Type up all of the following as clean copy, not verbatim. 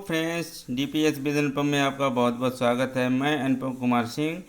Friends, DPS with अनुपम में आपका बहुत बहुत स्वागत है। मैं अनुपम कुमार सिंह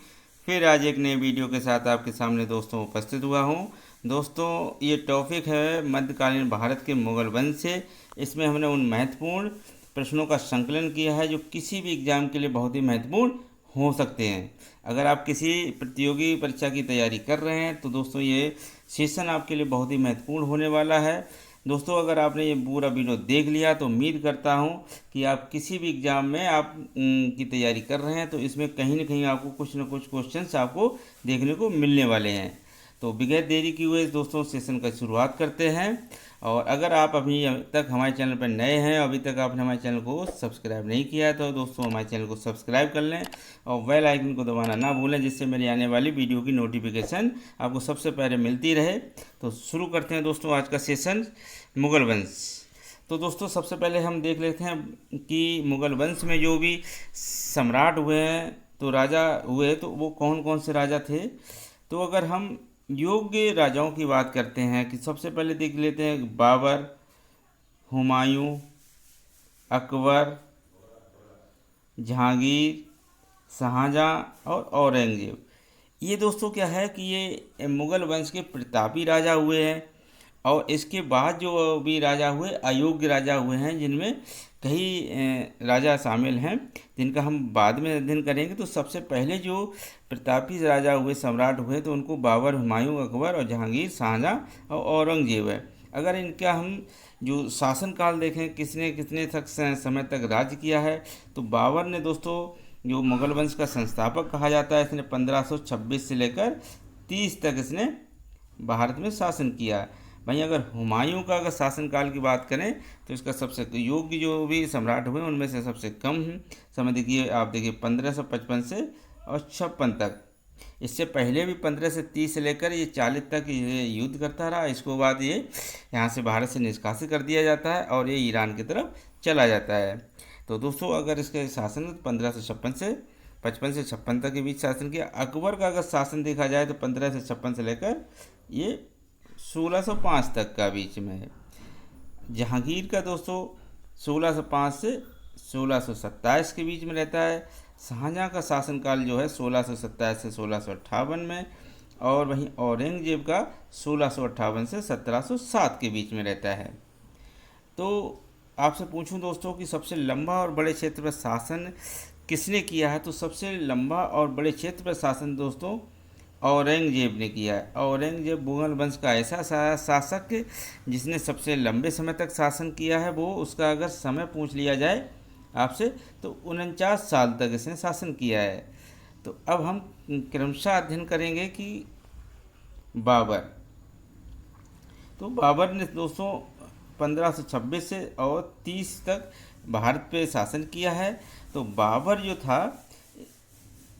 फिर आज एक नए वीडियो के साथ आपके सामने दोस्तों उपस्थित हुआ हूं। दोस्तों, ये टॉपिक है मध्यकालीन भारत के मुगल वंश से। इसमें हमने उन महत्वपूर्ण प्रश्नों का संकलन किया है जो किसी भी एग्जाम के लिए बहुत ही महत्वपूर्ण हो सकते हैं। अगर आप किसी प्रतियोगी परीक्षा की तैयारी कर रहे हैं तो दोस्तों ये सेशन आपके लिए बहुत ही महत्वपूर्ण होने वाला है। दोस्तों, अगर आपने ये पूरा वीडियो देख लिया तो उम्मीद करता हूँ कि आप किसी भी एग्ज़ाम में आप की तैयारी कर रहे हैं तो इसमें कहीं ना कहीं आपको कुछ ना कुछ क्वेश्चंस आपको देखने को मिलने वाले हैं। तो बगैर देरी किए हुए दोस्तों सेशन का शुरुआत करते हैं। और अगर आप अभी तक हमारे चैनल पर नए हैं, अभी तक आपने हमारे चैनल को सब्सक्राइब नहीं किया है तो दोस्तों हमारे चैनल को सब्सक्राइब कर लें और बेल आइकन को दबाना ना भूलें, जिससे मेरी आने वाली वीडियो की नोटिफिकेशन आपको सबसे पहले मिलती रहे। तो शुरू करते हैं दोस्तों आज का सेशन, मुगल वंश। तो दोस्तों सबसे पहले हम देख लेते हैं कि मुगल वंश में जो भी सम्राट हुए हैं तो राजा हुए तो वो कौन कौन से राजा थे। तो अगर हम योग्य राजाओं की बात करते हैं कि सबसे पहले देख लेते हैं बाबर, हुमायूं, अकबर, जहांगीर, शाहजहां और औरंगजेब। ये दोस्तों क्या है कि ये मुगल वंश के प्रतापी राजा हुए हैं। और इसके बाद जो भी राजा हुए अयोग्य राजा हुए हैं, जिनमें कई राजा शामिल हैं जिनका हम बाद में अध्ययन करेंगे। तो सबसे पहले जो प्रतापी राजा हुए, सम्राट हुए, तो उनको बाबर, हुमायूं, अकबर और जहांगीर, शाहजहां और औरंगजेब है। अगर इनका हम जो शासनकाल देखें किसने कितने तक समय तक राज्य किया है, तो बाबर ने दोस्तों जो मुगल वंश का संस्थापक कहा जाता है, इसने 1526 से लेकर 30 तक इसने भारत में शासन किया। वहीं अगर हुमायूं का अगर शासनकाल की बात करें तो इसका सबसे योग्य जो भी सम्राट हुए उनमें से सबसे कम समय देखिए, आप देखिए 1555 से और 56 तक। इससे पहले भी 15 से 30 से लेकर ये 40 तक ये युद्ध करता रहा। इसके बाद ये यहाँ से भारत से निष्कासित कर दिया जाता है और ये ईरान की तरफ चला जाता है। तो दोस्तों अगर इसके शासन 1556 से 55 से 56 तक के बीच शासन किया। अकबर का अगर शासन देखा जाए तो 15 से 56 से लेकर ये 1605 तक का बीच में है। जहांगीर का दोस्तों 1605 से 1627 के बीच में रहता है। शाहजहां का शासनकाल जो है 1627 से 1658 में। और वहीं औरंगजेब का 1658 से 1707 के बीच में रहता है। तो आपसे पूछूं दोस्तों कि सबसे लंबा और बड़े क्षेत्र पर शासन किसने किया है, तो सबसे लंबा और बड़े क्षेत्र पर शासन दोस्तों औरंगजेब ने किया है। औरंगजेब मुगल वंश का ऐसा शासक जिसने सबसे लंबे समय तक शासन किया है। वो उसका अगर समय पूछ लिया जाए आपसे तो 49 साल तक इसने शासन किया है। तो अब हम क्रमशः अध्ययन करेंगे कि बाबर। तो बाबर ने दोस्तों 1526 से और 30 तक भारत पे शासन किया है। तो बाबर जो था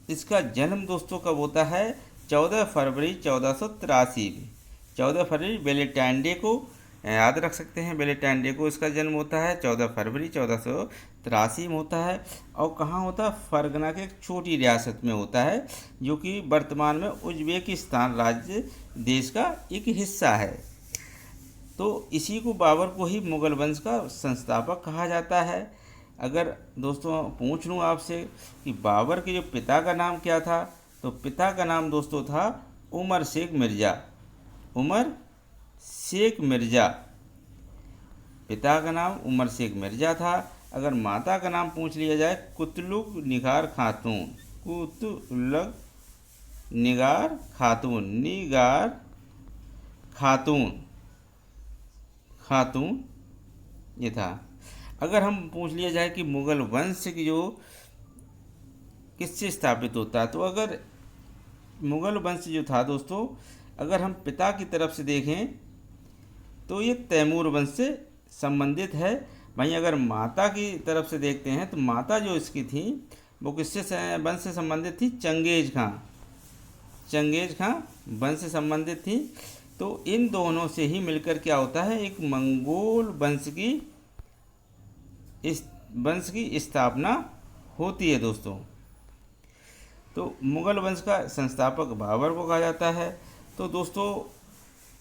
इसका जन्म दोस्तों कब होता है, 14 फरवरी 1483 में। 14 फरवरी वेलेंटाइन को याद रख सकते हैं, वेलेंटाइन को इसका जन्म होता है 14 फरवरी 1483 में होता है। और कहाँ होता है, फरगना के एक छोटी रियासत में होता है जो कि वर्तमान में उज्बेकिस्तान राज्य देश का एक हिस्सा है। तो इसी को बाबर को ही मुगल वंश का संस्थापक कहा जाता है। अगर दोस्तों पूछ लूँ आपसे कि बाबर के जो पिता का नाम क्या था, तो पिता का नाम दोस्तों था उमर शेख मिर्ज़ा। उमर शेख मिर्ज़ा, पिता का नाम उमर शेख मिर्ज़ा था। अगर माता का नाम पूछ लिया जाए कुतलुक निगार खातून, कुतलुक निगार खातून, निगार खातून, खातून ये था। अगर हम पूछ लिया जाए कि मुगल वंश की जो किससे स्थापित होता है, तो अगर मुगल वंश जो था दोस्तों, अगर हम पिता की तरफ से देखें तो ये तैमूर वंश से संबंधित है। वहीं अगर माता की तरफ से देखते हैं तो माता जो इसकी थी वो किससे वंश से संबंधित थी, चंगेज खां, चंगेज खां वंश से संबंधित थी। तो इन दोनों से ही मिलकर क्या होता है, एक मंगोल वंश की स्थापना होती है दोस्तों। तो मुगल वंश का संस्थापक बाबर को कहा जाता है। तो दोस्तों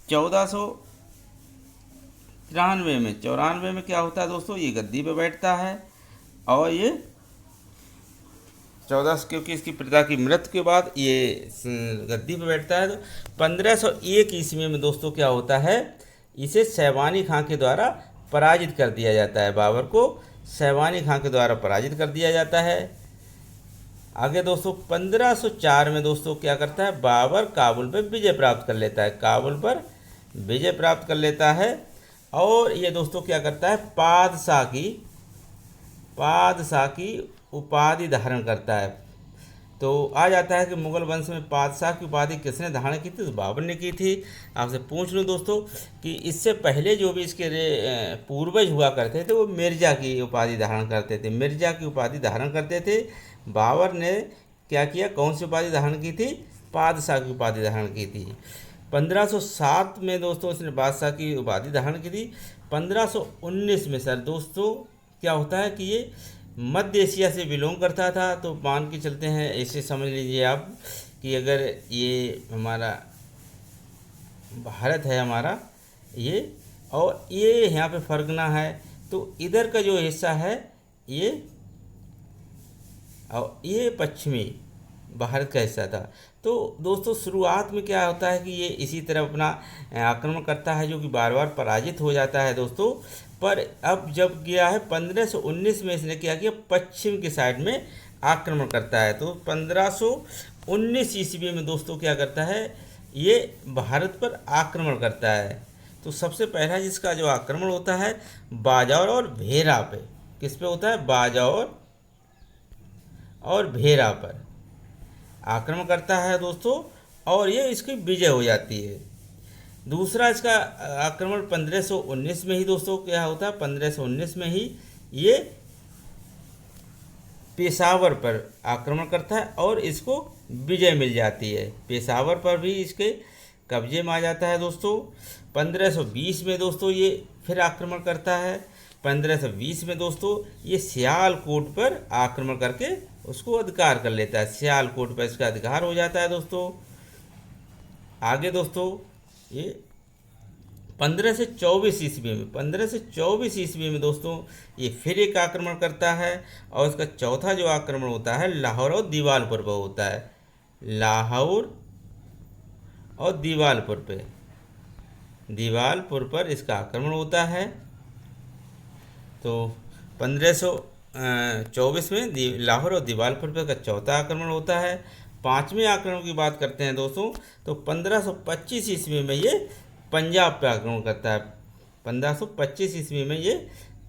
1493 में क्या होता है दोस्तों, ये गद्दी पे बैठता है और ये 14, क्योंकि इसकी पिता की मृत्यु के बाद ये गद्दी पर बैठता है। तो 1501 ईस्वी में दोस्तों क्या होता है, इसे शैबानी खां के द्वारा पराजित कर दिया जाता है। बाबर को शैबानी खां के द्वारा पराजित कर दिया जाता है। आगे दोस्तों 1504 में दोस्तों क्या करता है, बाबर काबुल पर विजय प्राप्त कर लेता है। काबुल पर विजय प्राप्त कर लेता है और ये दोस्तों क्या करता है, पादशाह की उपाधि धारण करता है। तो आ जाता है कि मुगल वंश में पादशाह की उपाधि किसने धारण की थी, तो बाबर ने की थी। आपसे पूछ लूँ दोस्तों कि इससे पहले जो भी इसके पूर्वज हुआ करते थे वो मिर्जा की उपाधि धारण करते थे, मिर्जा की उपाधि धारण करते थे। बाबर ने क्या किया, कौन सी उपाधि धारण की थी, पादशाह की उपाधि धारण की थी। 1507 में दोस्तों इसने बादशाह की उपाधि धारण की थी। 1519 में सर दोस्तों क्या होता है कि ये मध्य एशिया से बिलोंग करता था। तो मान के चलते हैं, ऐसे समझ लीजिए आप कि अगर ये हमारा भारत है हमारा ये, और ये यहाँ पे फरगना है, तो इधर का जो हिस्सा है ये, और ये पश्चिमी भारत का हिस्सा था। तो दोस्तों शुरुआत में क्या होता है कि ये इसी तरह अपना आक्रमण करता है, जो कि बार बार पराजित हो जाता है दोस्तों। पर अब जब गया है 1519 में इसने क्या किया, पश्चिम की साइड में आक्रमण करता है। तो 1519 ईस्वी में दोस्तों क्या करता है, ये भारत पर आक्रमण करता है। तो सबसे पहला जिसका जो आक्रमण होता है बाजौर और भेरा पे, किस पे होता है, बाजौर और भेरा पर आक्रमण करता है दोस्तों, और ये इसकी विजय हो जाती है। दूसरा इसका आक्रमण 1519 में ही दोस्तों क्या होता है, 1519 में ही ये पेशावर पर आक्रमण करता है और इसको विजय मिल जाती है। पेशावर पर भी इसके कब्जे में आ जाता है दोस्तों। 1520 में दोस्तों ये फिर आक्रमण करता है। 1520 में दोस्तों ये सियालकोट पर आक्रमण करके उसको अधिकार कर लेता है। सियालकोट पर इसका अधिकार हो जाता है दोस्तों। आगे दोस्तों ये 1524 ईस्वी में दोस्तों ये फिर एक आक्रमण करता है, और इसका चौथा जो आक्रमण होता है लाहौर और दीवालपुर पर होता है। लाहौर और दीवालपुर पर इसका आक्रमण होता है। तो 1524 में लाहौर और दीवालपुर पर का चौथा आक्रमण होता है। पांचवें आक्रमण की बात करते हैं दोस्तों, तो 1525 ईस्वी में ये पंजाब पर आक्रमण करता है। 1525 ईस्वी में ये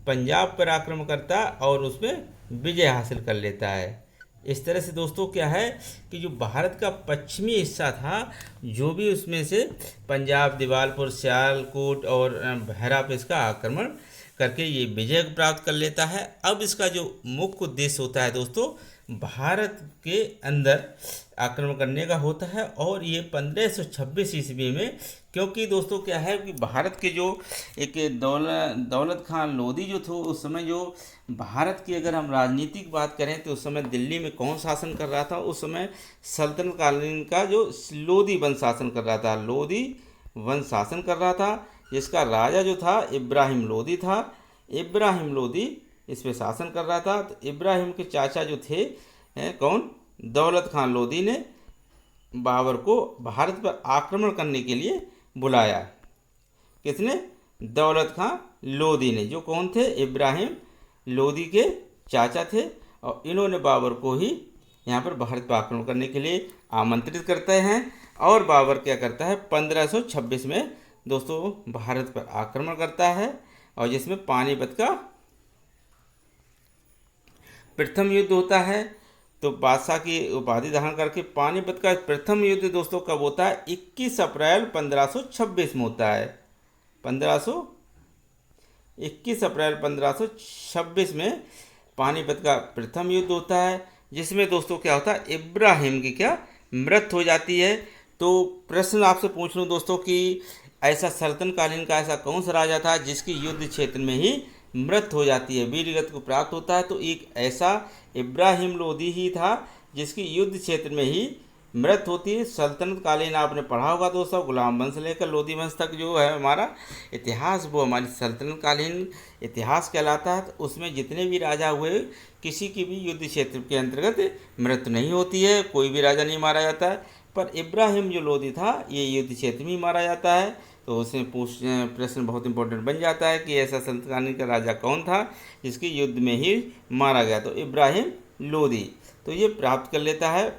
पंजाब पर आक्रमण करता है और उसमें विजय हासिल कर लेता है। इस तरह से दोस्तों क्या है कि जो भारत का पश्चिमी हिस्सा था, जो भी उसमें से पंजाब, दीवालपुर, सियालकोट और बहरा पे इसका आक्रमण करके ये विजय प्राप्त कर लेता है। अब इसका जो मुख्य उद्देश्य होता है दोस्तों भारत के अंदर आक्रमण करने का होता है, और ये 1526 ईस्वी में, क्योंकि दोस्तों क्या है कि भारत के जो एक दौलत खान लोधी जो थे उस समय, जो भारत की अगर हम राजनीतिक बात करें तो उस समय दिल्ली में कौन शासन कर रहा था, उस समय सल्तनत कालीन का जो लोधी वंश शासन कर रहा था। लोधी वंश शासन कर रहा था, जिसका राजा जो था इब्राहिम लोधी था। इब्राहिम लोधी इस पे शासन कर रहा था। तो इब्राहिम के चाचा जो थे कौन, दौलत खान लोधी ने बाबर को भारत पर आक्रमण करने के लिए बुलाया। किसने, दौलत खान लोधी ने, जो कौन थे, इब्राहिम लोधी के चाचा थे। और इन्होंने बाबर को ही यहाँ पर भारत पर आक्रमण करने के लिए आमंत्रित करते हैं। और बाबर क्या करता है, 1526 में दोस्तों भारत पर आक्रमण करता है, और जिसमें पानीपत का प्रथम युद्ध होता है। तो बादशाह की उपाधि धारण करके पानीपत का प्रथम युद्ध दोस्तों कब होता है, 21 अप्रैल 1526 में होता है। 21 अप्रैल 1526 में पानीपत का प्रथम युद्ध होता है, जिसमें दोस्तों क्या होता है, इब्राहिम की क्या मृत्यु हो जाती है। तो प्रश्न आपसे पूछ लूँ दोस्तों कि ऐसा सल्तनत कालीन का ऐसा कौन सा राजा था जिसकी युद्ध क्षेत्र में ही मृत्यु हो जाती है, वीर गति को प्राप्त होता है। तो एक ऐसा इब्राहिम लोधी ही था जिसकी युद्ध क्षेत्र में ही मृत होती है। सल्तनत कालीन आपने पढ़ा होगा दोस्तों, गुलाम वंश लेकर लोधी वंश तक जो है हमारा इतिहास, वो हमारी सल्तनत कालीन इतिहास कहलाता है। तो उसमें जितने भी राजा हुए, किसी की भी युद्ध क्षेत्र के अंतर्गत मृत्यु नहीं होती है, कोई भी राजा नहीं मारा जाता है। पर इब्राहिम जो लोधी था ये युद्ध क्षेत्र में ही मारा जाता है। तो उसमें प्रश्न बहुत इंपॉर्टेंट बन जाता है कि ऐसा सल्तनत कालीन का राजा कौन था जिसके युद्ध में ही मारा गया, तो इब्राहिम लोधी। तो ये प्राप्त कर लेता है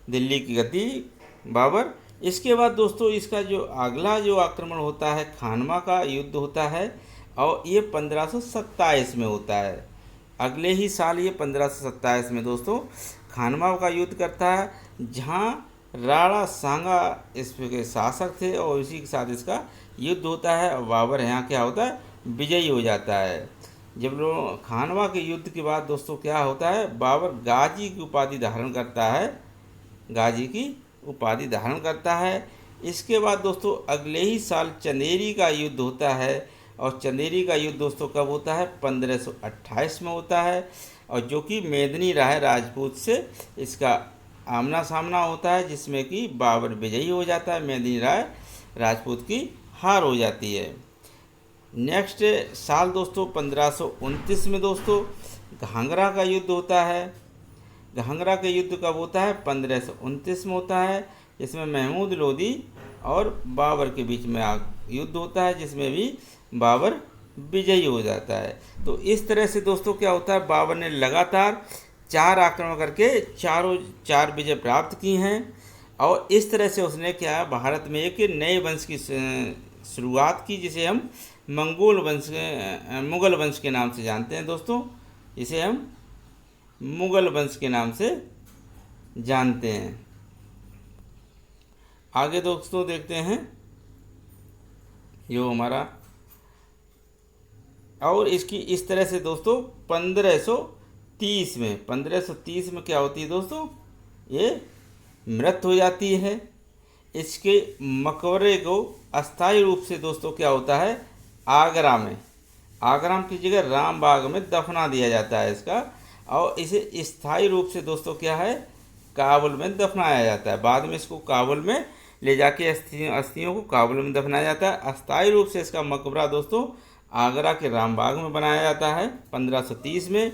दिल्ली की गद्दी बाबर। इसके बाद दोस्तों इसका जो अगला जो आक्रमण होता है खानवा का युद्ध होता है, और ये 1527 में होता है। अगले ही साल ये 1527 में दोस्तों खानवा का युद्ध करता है, जहाँ राणा सांगा इसके शासक थे, और इसी के साथ इसका युद्ध होता है और बाबर यहाँ क्या होता है, विजयी हो जाता है। जब लोग खानवा के युद्ध के बाद दोस्तों क्या होता है, बाबर गाजी की उपाधि धारण करता है, गाजी की उपाधि धारण करता है। इसके बाद दोस्तों अगले ही साल चंदेरी का युद्ध होता है, और चंदेरी का युद्ध दोस्तों कब होता है, 1528 में होता है, और जो कि मेदिनी राय राजपूत से इसका आमना सामना होता है, जिसमें कि बाबर विजयी हो जाता है, मेदिनी राय राजपूत की हार हो जाती है। नेक्स्ट साल दोस्तों 1529 में दोस्तों घाघरा का युद्ध होता है। घाघरा का युद्ध कब होता है, 1529 में होता है, जिसमें महमूद लोदी और बाबर के बीच में युद्ध होता है, जिसमें भी बाबर विजयी हो जाता है। तो इस तरह से दोस्तों क्या होता है, बाबर ने लगातार 4 आक्रमण करके चार विजय प्राप्त की हैं, और इस तरह से उसने क्या भारत में एक नए वंश की शुरुआत की, जिसे हम मुगल वंश के नाम से जानते हैं दोस्तों, इसे हम मुगल वंश के नाम से जानते हैं। आगे दोस्तों देखते हैं जो हमारा, और इसकी इस तरह से दोस्तों 1530 में क्या होती है दोस्तों, ये मृत्यु हो जाती है। इसके मकबरे को अस्थायी रूप से दोस्तों क्या होता है, आगरा की जगह रामबाग में दफना दिया जाता है इसका, और इसे स्थायी रूप से दोस्तों क्या है, काबुल में दफनाया जाता है। बाद में इसको काबुल में ले जाके अस्थियों को काबुल में दफनाया जाता है। अस्थायी रूप से इसका मकबरा दोस्तों आगरा के रामबाग में बनाया जाता है। 1530 में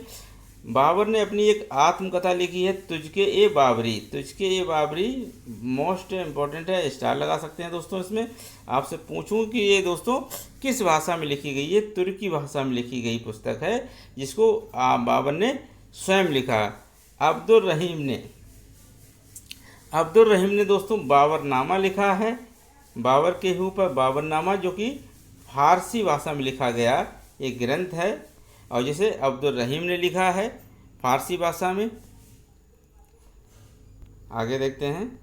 बाबर ने अपनी एक आत्मकथा लिखी है, तुझके ए बाबरी मोस्ट इम्पॉर्टेंट है, स्टार लगा सकते हैं दोस्तों। इसमें आपसे पूछूं कि ये दोस्तों किस भाषा में लिखी गई है, तुर्की भाषा में लिखी गई पुस्तक है, जिसको बाबर ने स्वयं लिखा। अब्दुल रहीम ने दोस्तों बाबरनामा लिखा है, बाबर के ऊपर बाबरनामा, जो कि फारसी भाषा में लिखा गया एक ग्रंथ है, और जिसे अब्दुल रहीम ने लिखा है फारसी भाषा में। आगे देखते हैं,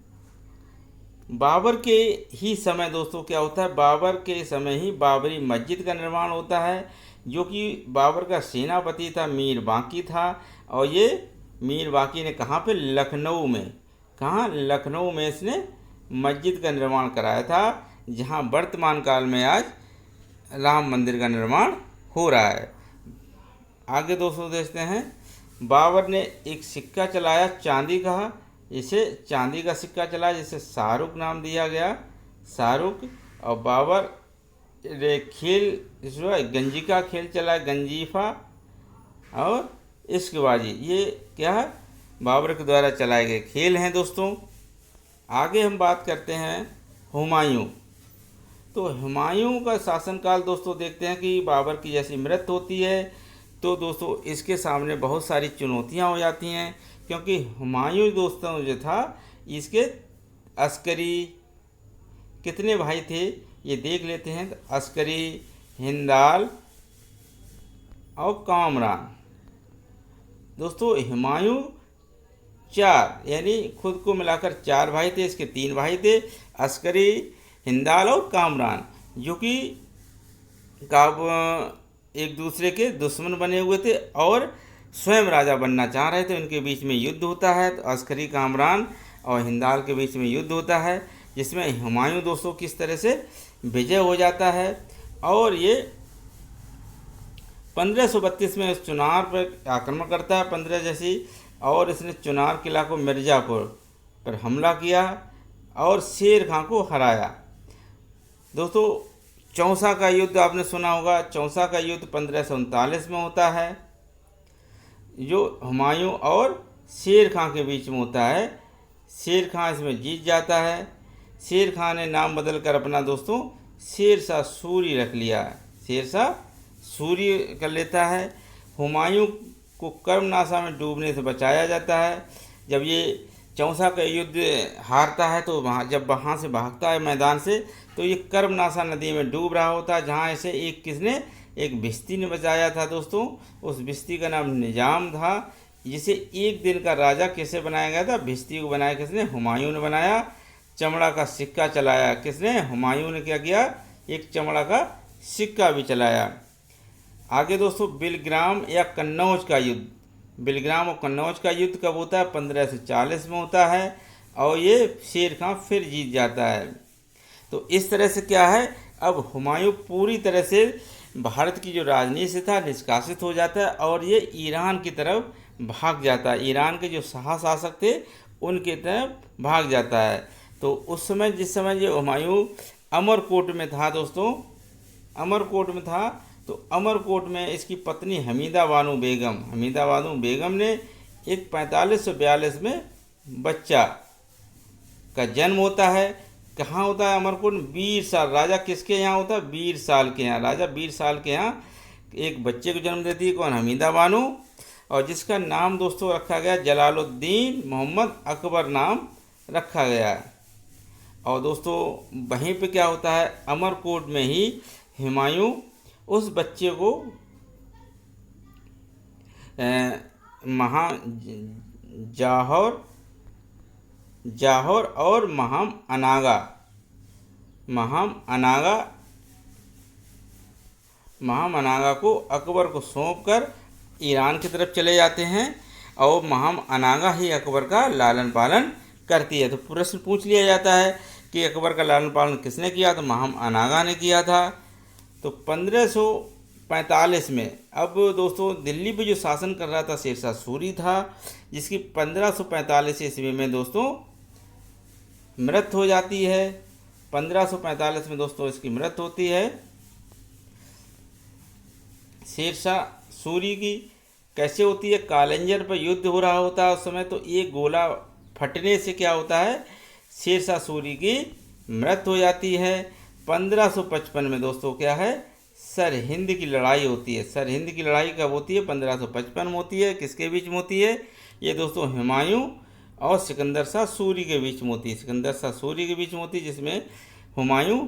बाबर के ही समय दोस्तों क्या होता है, बाबर के समय ही बाबरी मस्जिद का निर्माण होता है, जो कि बाबर का सेनापति था मीर बांकी था, और ये मीर बांकी ने कहाँ पे, लखनऊ में इसने मस्जिद का निर्माण कराया था, जहाँ वर्तमान काल में आज राम मंदिर का निर्माण हो रहा है। आगे दोस्तों देखते हैं, बाबर ने एक सिक्का चलाया चांदी का, इसे चांदी का सिक्का चलाया, जिसे शाहरुख नाम दिया गया, शाहरुख। और बाबर ने गंजिका खेल चलाया, गंजीफा और इश्कबाजी, ये क्या है, बाबर के द्वारा चलाए गए खेल हैं दोस्तों। आगे हम बात करते हैं हुमायूं। तो हुमायूं का शासनकाल दोस्तों देखते हैं कि बाबर की जैसी मृत्यु होती है, तो दोस्तों इसके सामने बहुत सारी चुनौतियां हो जाती हैं, क्योंकि हुमायूं दोस्तों जो था, इसके अस्करी कितने भाई थे ये देख लेते हैं। तो अस्करी, हिंदाल और कामरान। दोस्तों हुमायूं 4 यानी खुद को मिलाकर 4 भाई थे, इसके 3 भाई थे, अस्करी, हिंदाल और कामरान, जो कि एक दूसरे के दुश्मन बने हुए थे और स्वयं राजा बनना चाह रहे थे। उनके बीच में युद्ध होता है, तो अस्करी, कामरान और हिंदाल के बीच में युद्ध होता है, जिसमें हुमायूं दोस्तों किस तरह से विजय हो जाता है। और ये 1532 में इस चुनार पर आक्रमण करता है 15 जैसी, और इसने चुनार किला को पर हमला किया और शेर खां को हराया। दोस्तों चौसा का युद्ध आपने सुना होगा। चौसा का युद्ध 1539 में होता है, जो हुमायूं और शेर खां के बीच में होता है। शेर खां इसमें जीत जाता है। शेर खां ने नाम बदल कर अपना दोस्तों शेरशाह सूरी रख लिया। शेरशाह सूरी कर लेता है। हुमायूं को कर्मनाशा में डूबने से बचाया जाता है। जब ये चौसा का युद्ध हारता है तो वहाँ से भागता है मैदान से, तो ये कर्मनाशा नदी में डूब रहा होता है, जहाँ इसे एक भिश्ती ने बचाया था दोस्तों। उस भिश्ती का नाम निजाम था, जिसे एक दिन का राजा किसे बनाया गया था? भिश्ती को बनाया किसने? हुमायूं ने बनाया। चमड़ा का सिक्का चलाया किसने? हुमायूं ने क्या किया? एक चमड़ा का सिक्का भी चलाया। आगे दोस्तों बिलग्राम या कन्नौज का युद्ध। बिलग्राम और कन्नौज का युद्ध कब होता है? 1540 में होता है, और ये शेर खां फिर जीत जाता है। तो इस तरह से क्या है, अब हुमायूं पूरी तरह से भारत की जो राजनीति से था निष्कासित हो जाता है, और ये ईरान की तरफ भाग जाता है। ईरान के जो शाह शासक थे उनकी तरफ भाग जाता है। तो उस समय जिस समय ये हुमायूं अमरकोट में था दोस्तों, अमरकोट में था, तो अमरकोट में इसकी पत्नी हमीदा बानो बेगम ने एक 4542 में बच्चा का जन्म होता है। कहाँ होता है? अमरकोट में। बीरसाल राजा किसके यहाँ होता है? बीरसाल के यहाँ। राजा बीरसाल के यहाँ एक बच्चे को जन्म देती है। कौन? हमीदा बानो, और जिसका नाम दोस्तों रखा गया जलालुद्दीन मोहम्मद अकबर नाम रखा गया। और दोस्तों वहीं पे क्या होता है, अमरकोट में ही हुमायूं उस बच्चे को जाहौर और महम अनागा को अकबर को सौंपकर ईरान की तरफ चले जाते हैं, और महम अनागा ही अकबर का लालन पालन करती है। तो प्रश्न पूछ लिया जाता है कि अकबर का लालन पालन किसने किया? तो महम अनागा ने किया था। तो 1545 में अब दोस्तों दिल्ली पे जो शासन कर रहा था शेरशाह सूरी था, जिसकी 1545 ईस्वी में दोस्तों मृत्यु हो जाती है। 1545 में दोस्तों इसकी मृत्यु होती है शेरशाह सूरी की। कैसे होती है? कालंजर पर युद्ध हो रहा होता है उस समय, तो एक गोला फटने से क्या होता है, शेरशाह सूरी की मृत्यु हो जाती है। 1555 में दोस्तों क्या है, सरहिंद की लड़ाई होती है। सरहिंद की लड़ाई कब होती है? 1555 में होती है। किसके बीच में होती है? ये दोस्तों हुमायूं और सिकंदर शाह सूरी के बीच में होती है। सिकंदर शाह सूरी के बीच में होती है, जिसमें हुमायूं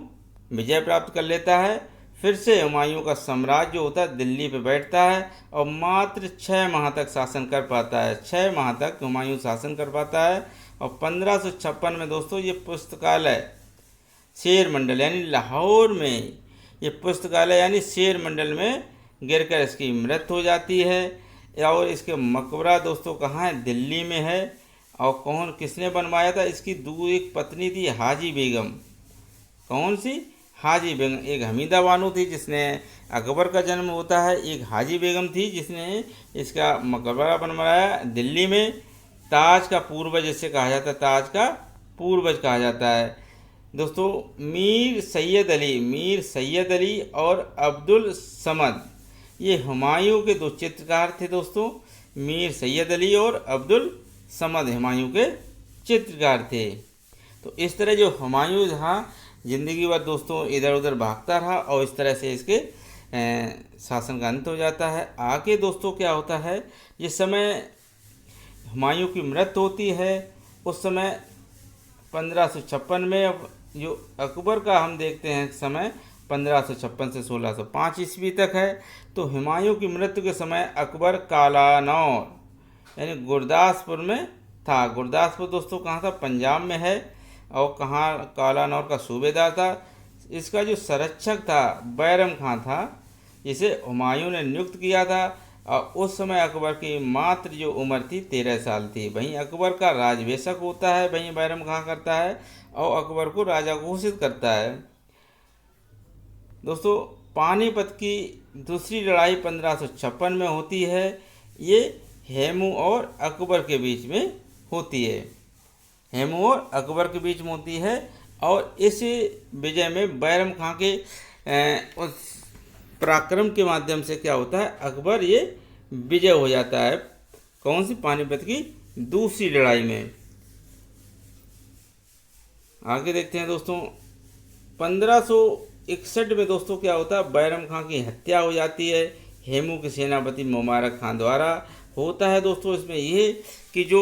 विजय प्राप्त कर लेता है। फिर से हुमायूं का साम्राज्य जो होता है दिल्ली पे बैठता है, और मात्र 6 माह तक शासन कर पाता है। 6 माह तक हुमायूं शासन कर पाता है। और 1556 में दोस्तों ये पुस्तकालय शेर मंडल यानी लाहौर में, ये पुस्तकालय यानी शेर मंडल में गिरकर इसकी मृत्यु हो जाती है। और इसके मकबरा दोस्तों कहाँ है? दिल्ली में है। और कौन किसने बनवाया था? इसकी एक पत्नी थी हाजी बेगम। कौन सी? हाजी बेगम। एक हमीदा बानो थी जिसने अकबर का जन्म होता है, एक हाजी बेगम थी जिसने इसका मकबरा बनवाया दिल्ली में। ताज का पूर्वज इसे कहा जाता है, ताज का पूर्वज कहा जाता है दोस्तों। मीर सैयद अली और अब्दुल समद, ये हुमायूं के 2 चित्रकार थे दोस्तों। मीर सैयद अली और अब्दुल समद हुमायूं के चित्रकार थे। तो इस तरह जो हुमायूं था ज़िंदगी भर दोस्तों इधर उधर भागता रहा, और इस तरह से इसके शासन का अंत हो जाता है। आगे दोस्तों क्या होता है, जिस समय हुमायूं की मृत्यु होती है उस समय 1556 में, अब जो अकबर का हम देखते हैं समय 1556 से 1605 ईस्वी तक है। तो हुमायूं की मृत्यु के समय अकबर कालानौर यानी गुरदासपुर में था। गुरदासपुर दोस्तों कहाँ था? पंजाब में है। और कहाँ? कालानौर का सूबेदार था। इसका जो संरक्षक था बैरम खां था, जिसे हुमायूं ने नियुक्त किया था। और उस समय अकबर की मात्र जो उम्र थी 13 साल थी। वहीं अकबर का राजवेशक होता है, वहीं बैरम खां करता है, और अकबर को राजा घोषित करता है। दोस्तों पानीपत की दूसरी लड़ाई 1556 में होती है। ये हेमू और अकबर के बीच में होती है। हेमू और अकबर के बीच में होती है। और इस विजय में बैरम खां के उस पराक्रम के माध्यम से क्या होता है, अकबर ये विजय हो जाता है। कौन सी? पानीपत की दूसरी लड़ाई में। आगे देखते हैं दोस्तों, 1561 में दोस्तों क्या होता है, बैरम खां की हत्या हो जाती है हेमू के सेनापति मुबारक खां द्वारा। होता है दोस्तों इसमें ये कि जो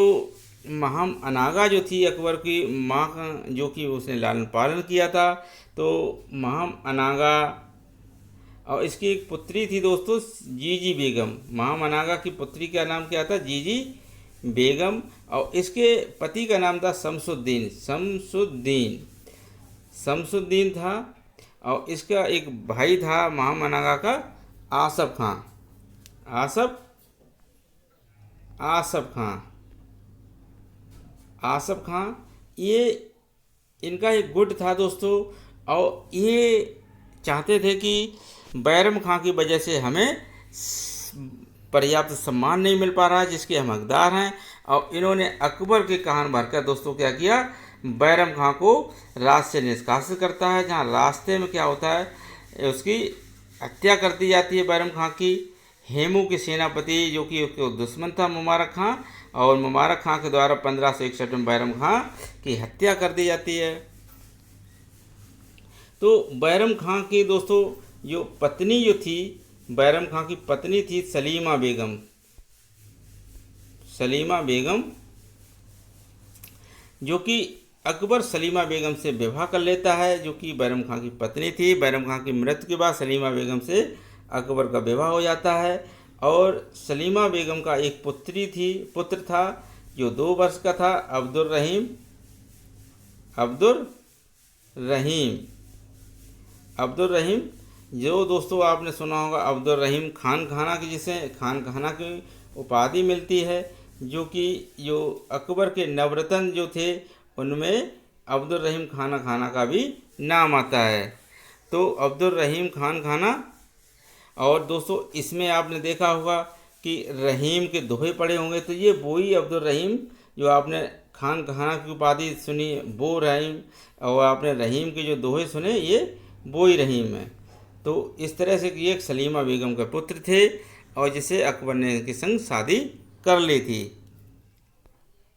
महम अनागा जो थी अकबर की माँ का, जो कि उसने लालन पालन किया था, तो महम अनागा और इसकी एक पुत्री थी दोस्तों जीजी बेगम। महम अनागा की पुत्री का नाम क्या था? जीजी बेगम। और इसके पति का नाम था शमसुद्दीन। शमसुद्दीन था। और इसका एक भाई था महम अनागा का, आसफ खां। आसफ खां ये इनका एक गुट था दोस्तों। और ये चाहते थे कि बैरम खां की वजह से हमें पर्याप्त सम्मान नहीं मिल पा रहा है जिसके हम हकदार हैं। और इन्होंने अकबर के कान भरकर दोस्तों क्या किया, बैरम खां को राज से निष्कासित करता है। जहाँ रास्ते में क्या होता है, उसकी हत्या कर दी जाती है बैरम खां की। हेमू के सेनापति जो कि उसके दुश्मन था मुबारक खां, और मुबारक खां के द्वारा 1561 में बैरम खां की हत्या कर दी जाती है। तो बैरम खां की दोस्तों जो पत्नी जो थी, बैरम खां की पत्नी थी सलीमा बेगम, जो कि अकबर सलीमा बेगम से विवाह कर लेता है, जो कि बैरम खां की पत्नी थी। बैरम खां की मृत्यु के बाद सलीमा बेगम से अकबर का विवाह हो जाता है। और सलीमा बेगम का एक पुत्र था जो 2 वर्ष का था, अब्दुल रहीम, जो दोस्तों आपने सुना होगा अब्दुल रहीम खान खाना की, जिसे खान खाना की उपाधि मिलती है, जो कि जो अकबर के नवरत्न जो थे उनमें अब्दुल रहीम खाना का भी नाम आता है। तो अब्दुल रहीम खान खाना। और दोस्तों इसमें आपने देखा होगा कि रहीम के दोहे पड़े होंगे, तो ये वही अब्दुल रहीम जो आपने खान खाना की उपाधि सुनी वो रहीम, और आपने रहीम के जो दोहे सुने ये वो ही रहीम है। तो इस तरह से ये एक सलीमा बेगम के पुत्र थे और जिसे अकबर ने इनके संग शादी कर ली थी।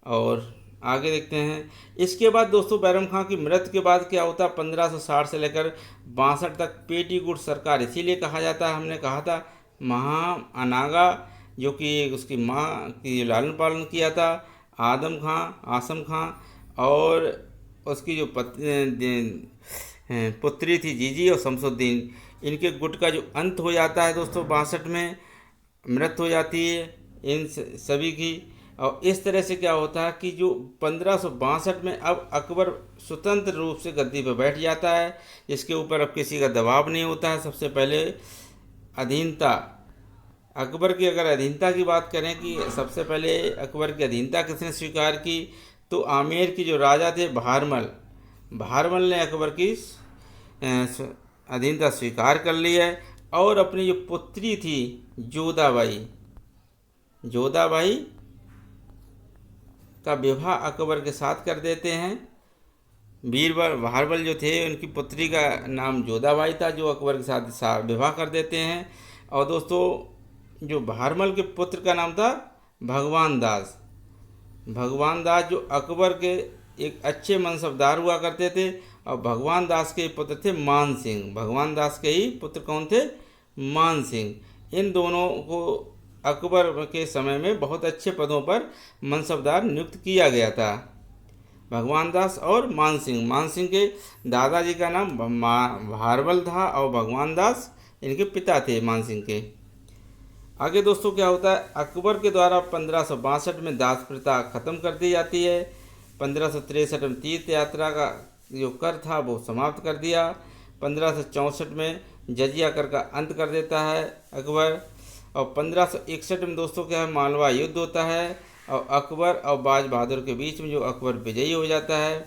और आगे देखते हैं, इसके बाद दोस्तों बैरम खां की मृत्यु के बाद क्या होता है, 1560 से लेकर 62 तक पेटीकोट सरकार इसीलिए कहा जाता है, हमने कहा था महम अनागा जो कि उसकी माँ की लालन पालन किया था, आसम खां और उसकी जो पुत्री थी जीजी और शमसुद्दीन, इनके गुट का जो अंत हो जाता है दोस्तों 62 में, मृत्यु हो जाती है इन सभी की। और इस तरह से क्या होता है कि जो 1562 में अब अकबर स्वतंत्र रूप से गद्दी पर बैठ जाता है, इसके ऊपर अब किसी का दबाव नहीं होता है। सबसे पहले अधीनता, अकबर की अगर अधीनता की बात करें कि सबसे पहले अकबर की अधीनता किसने स्वीकार की, तो आमेर के जो राजा थे भारमल ने अकबर की अधीनता स्वीकार कर ली है। और अपनी जो पुत्री थी जोधाबाई का विवाह अकबर के साथ कर देते हैं। भारमल जो थे उनकी पुत्री का नाम जोधाबाई था, जो अकबर के साथ विवाह कर देते हैं। और दोस्तों जो भारमल के पुत्र का नाम था भगवान दास, जो अकबर के एक अच्छे मनसबदार हुआ करते थे। और भगवान दास के पुत्र थे मान सिंह, भगवान दास के ही पुत्र कौन थे, मान सिंह। इन दोनों को अकबर के समय में बहुत अच्छे पदों पर मनसबदार नियुक्त किया गया था, भगवान दास और मान सिंह के दादाजी का नाम भारमल था और भगवान दास इनके पिता थे मान सिंह के। आगे दोस्तों क्या होता है, अकबर के द्वारा 1562 में दास प्रथा खत्म कर दी जाती है। 1563 में तीर्थ यात्रा का जो कर था वो समाप्त कर दिया। 1564 में जजिया कर का अंत कर देता है अकबर। और 1561 में दोस्तों क्या है, मालवा युद्ध होता है और अकबर और बाज बहादुर के बीच में जो अकबर विजयी हो जाता है।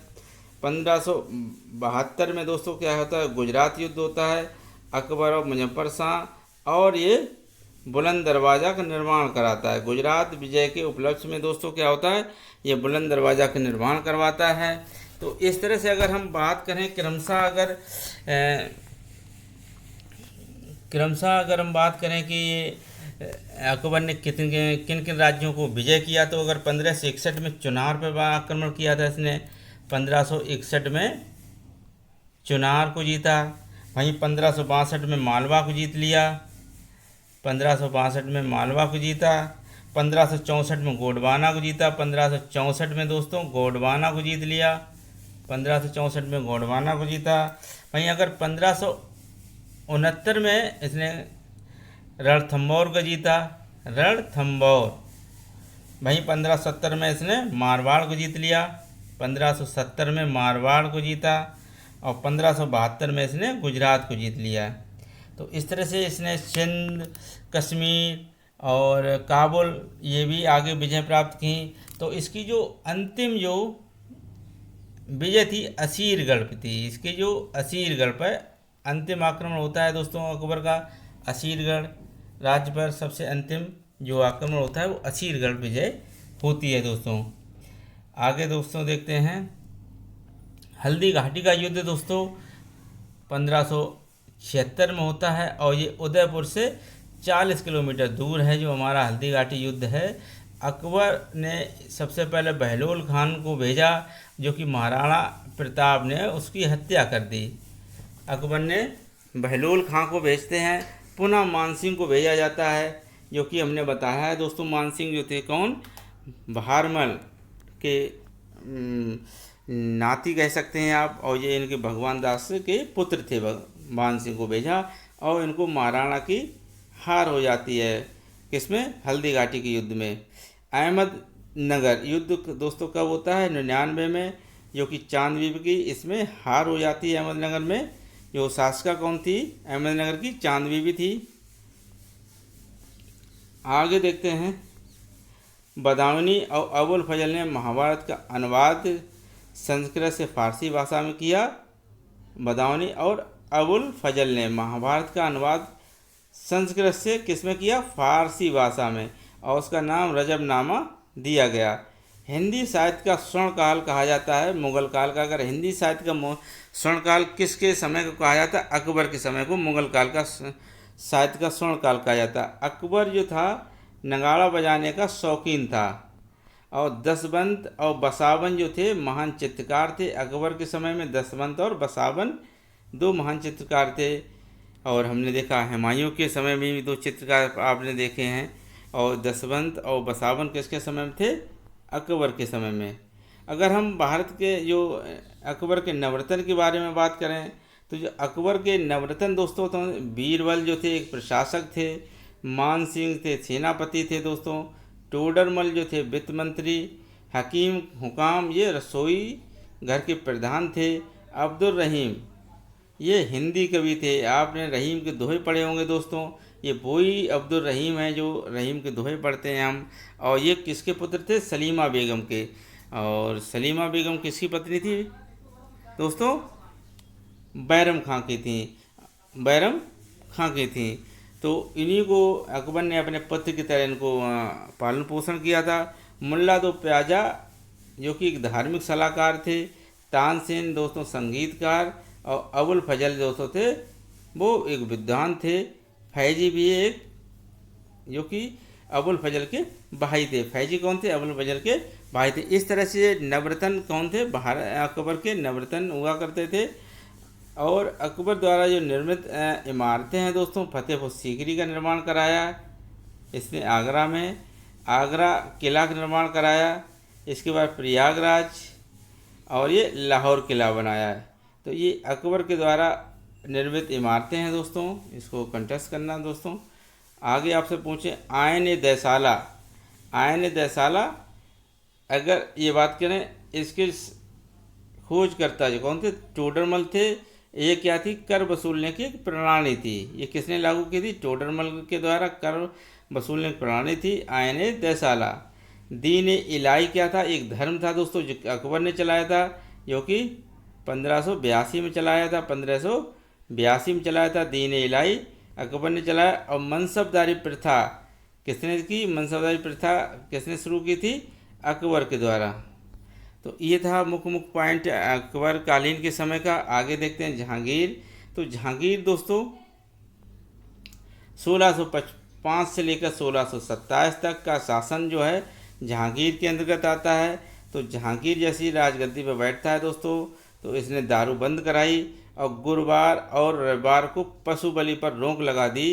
1572 में दोस्तों क्या होता है, गुजरात युद्ध होता है, अकबर और मुजफ्फर शाह और ये बुलंद दरवाज़ा का निर्माण कराता है। गुजरात विजय के उपलक्ष्य में दोस्तों क्या होता है, ये बुलंद दरवाज़ा का निर्माण करवाता है। तो इस तरह से अगर हम बात करें क्रमशः अगर हम बात करें कि अकबर ने किन किन राज्यों को विजय किया, तो अगर 1561 में चुनार पर आक्रमण किया था इसने, 1561 में चुनार को जीता। वहीं 1562 में मालवा को जीत लिया, 1562 में मालवा को जीता। 1564 में गोंडवाना को जीता, 1564 में दोस्तों गोंडवाना को जीत लिया, 1564 में गोंडवाना को जीता। वहीं अगर 1569 में इसने रणथंभौर को जीता, रणथंभौर। वहीं 1570 में इसने मारवाड़ को जीत लिया, 1570 में मारवाड़ को जीता। और 1572 में इसने गुजरात को जीत लिया। तो इस तरह से इसने सिंध, कश्मीर और काबुल ये भी आगे विजय प्राप्त की। तो इसकी जो अंतिम जो विजय थी असीरगढ़ पे थी। इसके जो असीरगढ़ पर अंतिम आक्रमण होता है दोस्तों अकबर का, असीरगढ़ राज्य पर सबसे अंतिम जो आक्रमण होता है वो असीरगढ़ विजय होती है दोस्तों। आगे दोस्तों देखते हैं हल्दी घाटी का युद्ध दोस्तों 1576 में होता है और ये उदयपुर से 40 किलोमीटर दूर है जो हमारा हल्दी घाटी युद्ध है। अकबर ने सबसे पहले बहलोल खान को भेजा जो कि महाराणा प्रताप ने उसकी हत्या कर दी। अकबर ने बहलोल खां को भेजते हैं, पुनः मानसिंह को भेजा जाता है जो कि हमने बताया है दोस्तों। मानसिंह जो थे कौन, बहारमल के नाती कह सकते हैं आप, और ये इनके भगवान दास के पुत्र थे। मानसिंह को भेजा और इनको महाराणा की हार हो जाती है, किसमें, हल्दी घाटी के युद्ध में। अहमदनगर युद्ध दोस्तों कब होता है, 99 में, जो कि चांद बीबी की इसमें हार हो जाती है अहमदनगर में। जो शासका कौन थी अहमदनगर की, चांद बीबी थी। आगे देखते हैं बदाऊनी और अबुल फजल ने महाभारत का अनुवाद संस्कृत से फारसी भाषा में किया। बदाऊनी और अबुल फजल ने महाभारत का अनुवाद संस्कृत से किस में किया, फारसी भाषा में, और उसका नाम रजबनामा दिया गया। हिंदी साहित्य का स्वर्ण काल कहा जाता है मुगल काल का। अगर हिंदी साहित्य का स्वर्ण काल किसके समय को कहा जाता है, अकबर के समय को मुगल काल का साहित्य का स्वर्ण काल कहा जाता है। अकबर जो था नगाड़ा बजाने का शौकीन था और दसवंत और बसावन जो थे महान चित्रकार थे। अकबर के समय में दसवंत और बसावन दो महान चित्रकार थे। और हमने देखा हुमायूं के समय में भी दो चित्रकार आपने देखे हैं। और दसवंत और बसावन किसके समय में थे, अकबर के समय में। अगर हम भारत के जो अकबर के नवरत्न के बारे में बात करें तो जो अकबर के नवरत्न दोस्तों तो बीरबल जो थे एक प्रशासक थे, मान सिंह थे सेनापति थे दोस्तों, टोडरमल जो थे वित्त मंत्री, हकीम हुकाम ये रसोई घर के प्रधान थे, अब्दुल रहीम ये हिंदी कवि थे। आपने रहीम के दोहे पढ़े होंगे दोस्तों, ये वही अब्दुल रहीम है जो रहीम के दोहे पढ़ते हैं हम। और ये किसके पुत्र थे, सलीमा बेगम के। और सलीमा बेगम किसकी पत्नी थी दोस्तों, बैरम खां की थी, बैरम खां की थी। तो इन्हीं को अकबर ने अपने पुत्र की तरह इनको पालन पोषण किया था। मुल्ला दो प्याजा जो कि एक धार्मिक सलाहकार थे, तानसेन दोस्तों संगीतकार, और अबुल फजल दोस्तों थे वो एक विद्वान थे। फैजी भी एक जो कि अबुल फजल के भाई थे। फैजी कौन थे, अबुल फजल के भाई थे। इस तरह से नवरत्न कौन थे, अकबर के नवरत्न हुआ करते थे। और अकबर द्वारा जो निर्मित इमारतें हैं दोस्तों, फतेहपुर सीकरी का निर्माण कराया इसने आगरा में, आगरा किला का निर्माण कराया, इसके बाद प्रयागराज और ये लाहौर किला बनाया है। तो ये अकबर के द्वारा निर्मित इमारतें हैं दोस्तों, इसको कंटेस्ट करना दोस्तों। आगे आपसे पूछें आयन दैसाला, आयन दैसाला अगर ये बात करें इसके खोजकर्ता जो कौन थे, टोडरमल थे। ये क्या थी, कर वसूलने की एक प्रणाली थी। ये किसने लागू की थी, टोडरमल के द्वारा कर वसूलने की प्रणाली थी आयन दैसाला। दीन इलाही क्या था, एक धर्म था दोस्तों जो अकबर ने चलाया था, जो कि 1582 में चलाया था, 1582 में चलाया था दीन इलाही। अकबर ने चलाया। और मनसबदारी प्रथा किसने की? मनसबदारी प्रथा किसने शुरू की थी? अकबर के द्वारा। तो ये था मुख्य मुख्य पॉइंट अकबर कालीन के समय का। आगे देखते हैं जहांगीर। तो जहांगीर दोस्तों 1605 से लेकर 1627 तक का शासन जो है जहांगीर के अंतर्गत आता है। तो जहांगीर जैसी राजगद्दी पर बैठता है दोस्तों, तो इसने दारू बंद कराई और गुरुवार और रविवार को पशु बलि पर रोक लगा दी।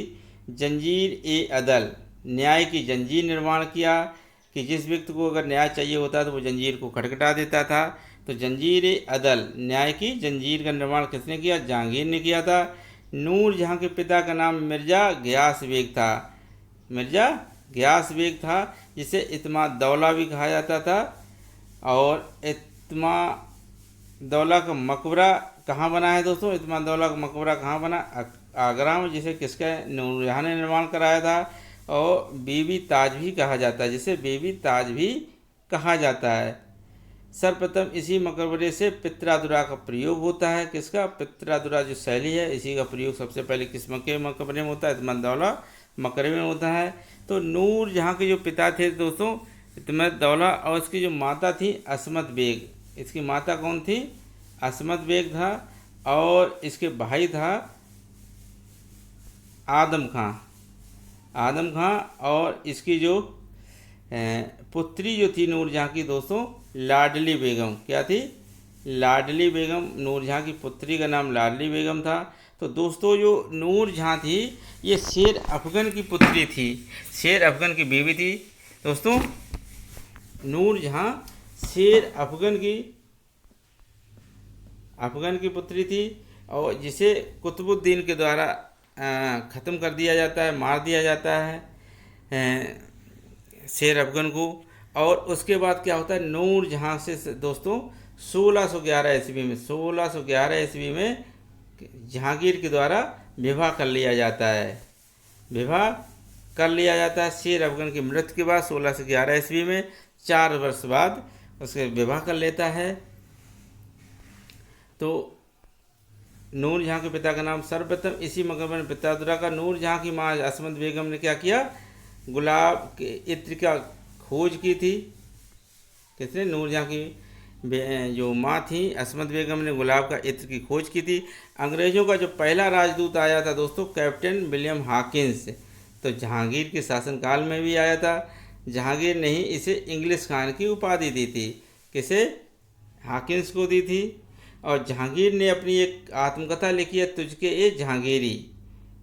जंजीर ए अदल, न्याय की जंजीर निर्माण किया कि जिस व्यक्ति को अगर न्याय चाहिए होता तो वो जंजीर को खटखटा देता था। तो जंजीर ए अदल, न्याय की जंजीर का निर्माण किसने किया? जहांगीर ने किया था। नूर जहाँ के पिता का नाम मिर्ज़ा गियास बेग था। मिर्ज़ा गियास बेग था, जिसे इत्मा दौला भी कहा जाता था। और इत्मा दौला का मकबरा कहाँ बना है दोस्तों? इत्मा दौला का मकबरा कहाँ बना? आगरा में, जिसे किसका? नूरजहाँ ने निर्माण कराया था। और बीबी ताज भी कहा जाता है, जिसे बीबी ताज भी कहा जाता है। सर्वप्रथम इसी मकबरे से पित्रादुरा का प्रयोग होता है। किसका? पित्रादुरा जो शैली है, इसी का प्रयोग सबसे पहले किस मकबरे में होता है? इत्मा दौला मकबरे में होता है। तो नूर जहाँ के जो पिता थे दोस्तों इत्मा दौला, और इसकी जो माता थी असमत बेग। इसकी माता कौन थी? असमत बेग था। और इसके भाई था आदम खां। आदम खां। और इसकी जो पुत्री जो थी नूरजहाँ की दोस्तों, लाडली बेगम। क्या थी? लाडली बेगम। नूरजहाँ की पुत्री का नाम लाडली बेगम था। तो दोस्तों जो नूरजहाँ थी ये शेर अफगन की पुत्री थी, शेर अफगन की बीवी थी दोस्तों। नूरजहाँ शेर अफगन की पुत्री थी, और जिसे कुतुबुद्दीन के द्वारा ख़त्म कर दिया जाता है, मार दिया जाता है शेर अफगन को। और उसके बाद क्या होता है? नूरजहाँ से दोस्तों 1611 ईस्वी में 1611 ईस्वी में जहांगीर के द्वारा विवाह कर लिया जाता है। विवाह कर लिया जाता है शेर अफगन की मृत्यु के बाद 1611 ईस्वी में। 4 वर्ष बाद उसके विवाह कर लेता है। तो नूरजहाँ के पिता का नाम, सर्वप्रथम इसी मकबरे में पित्रादुरा का, नूरजहाँ की माँ असमत बेगम ने क्या किया? गुलाब के इत्र का खोज की थी। किसने? नूरजहाँ की जो माँ थी असमत बेगम ने गुलाब का इत्र की खोज की थी। अंग्रेज़ों का जो पहला राजदूत आया था दोस्तों कैप्टन विलियम हॉकिंस, तो जहांगीर के शासनकाल में भी आया था। जहांगीर ने ही इसे इंग्लिश खान की उपाधि दी थी। किसे? हॉकिंस को दी थी। और जहांगीर ने अपनी एक आत्मकथा लिखी है, तुझके ए जहांगीरी।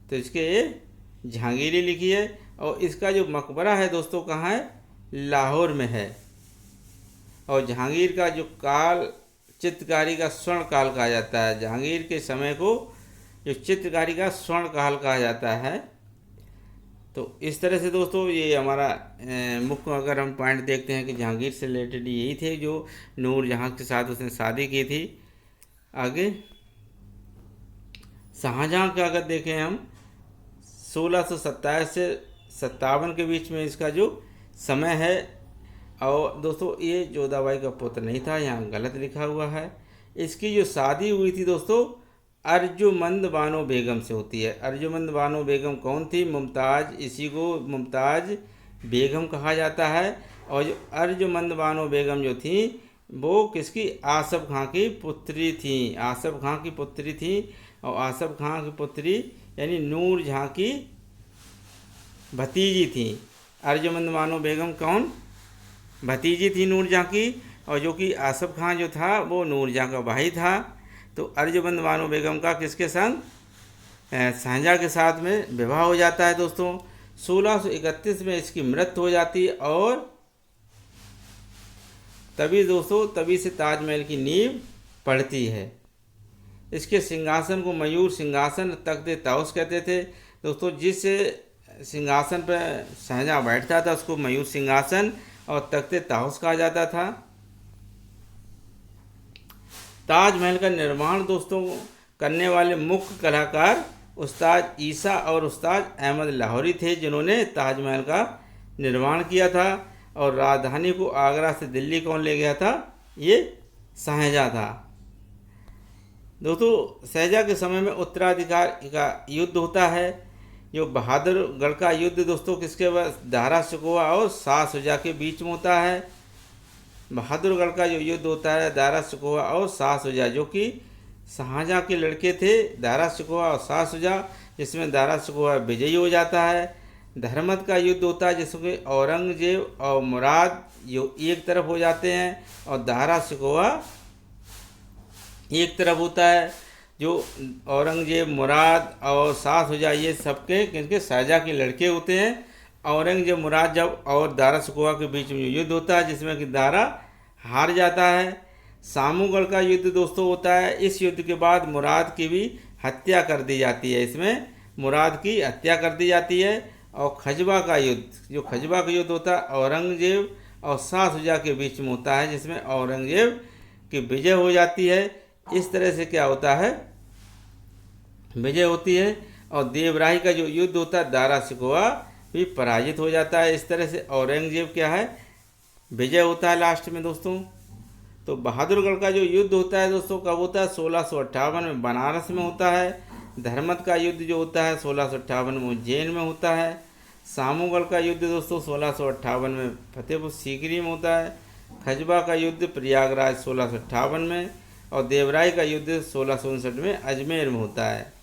तुझके ए जहांगीरी लिखी है। और इसका जो मकबरा है दोस्तों कहाँ है? लाहौर में है। और जहांगीर का जो काल चित्रकारी का स्वर्ण काल कहा जाता है। जहांगीर के समय को जो चित्रकारी का स्वर्ण काल कहा जाता है। तो इस तरह से दोस्तों ये हमारा मुख्य अगर हम पॉइंट देखते हैं कि जहांगीर से रिलेटेड यही थे जो नूरजहाँ के साथ उसने शादी की थी। आगे शाहजहाँ का अगर देखें हम 1627 से 57 के बीच में इसका जो समय है। और दोस्तों ये जोधाबाई का पुत्र नहीं था, यहाँ गलत लिखा हुआ है। इसकी जो शादी हुई थी दोस्तों अर्जुमंद बानो बेगम से होती है। अर्जुमंद बानो बेगम कौन थी? मुमताज़, इसी को मुमताज़ बेगम कहा जाता है। और जो अर्जुमंद बानो बेगम जो थी वो किसकी? आसफ खां की पुत्री थी। आसफ खां की पुत्री थी। और आसफ खां की पुत्री यानी नूरजहाँ की भतीजी थी। अर्जुमंद बानो बेगम कौन? भतीजी थी नूरजहाँ की। और जो कि आसफ खां जो था वो नूरजहाँ का भाई था। तो अर्जुमंद बानो बेगम का किसके संग? शाहजहाँ के साथ में विवाह हो जाता है दोस्तों। 1631 में इसकी मृत्यु हो जाती है। और तभी से ताजमहल की नींव पड़ती है। इसके सिंहासन को मयूर सिंहासन तख्त ताउस कहते थे दोस्तों। जिस सिंहासन पर शाहजहाँ बैठता था उसको मयूर सिंहासन और तख्त ताउस कहा जाता था। ताजमहल का निर्माण दोस्तों करने वाले मुख्य कलाकार उस्ताद ईसा और उस्ताद अहमद लाहौरी थे, जिन्होंने ताजमहल का निर्माण किया था। और राजधानी को आगरा से दिल्ली कौन ले गया था? ये शाहजहाँ था दोस्तों। शाहजहाँ के समय में उत्तराधिकार का युद्ध होता है। जो बहादुरगढ़ का युद्ध दोस्तों किसके बाद दारा शिकोहा और शाह शुजा के बीच में होता है। बहादुरगढ़ का जो युद्ध होता है दारा शिकोहा और शाह शुजा, जो कि शाहजहाँ के लड़के थे दारा शिकोहा और शाह शुजा, जिसमें दारा शिकोहा विजयी हो जाता है। धर्मत का युद्ध होता है जिसमें औरंगजेब और मुराद जो एक तरफ हो जाते हैं और दारा शिकोहा एक तरफ होता है। जो औरंगजेब, मुराद और शाह शुजा ये सबके किनके शाहजहाँ के लड़के होते हैं। औरंगजेब, मुराद जब और दारा शिकोहा के बीच में युद्ध होता है जिसमें कि दारा हार जाता है। सामूगढ़ का युद्ध दोस्तों होता है। इस युद्ध के बाद मुराद की भी हत्या कर दी जाती है। इसमें मुराद की हत्या कर दी जाती है। और खजबा का युद्ध, जो खजबा का युद्ध होता है औरंगजेब और शाह शुजा के बीच में होता है, जिसमें औरंगजेब की विजय हो जाती है। इस तरह से क्या होता है, विजय होती है। और देवराही का जो युद्ध होता है दारा शिकोहा भी पराजित हो जाता है। इस तरह से औरंगजेब क्या है, विजय होता है लास्ट में दोस्तों। तो बहादुरगढ़ का जो युद्ध होता है दोस्तों कब होता है, 1658 में बनारस में होता है। धर्मत का युद्ध जो होता है 1658 में उज्जैन में होता है। सामूगढ़ का युद्ध दोस्तों 1658 में फतेहपुर सीकरी में होता है। खजबा का युद्ध प्रयागराज 1658 में। और देवराई का युद्ध 1659 में अजमेर में होता है।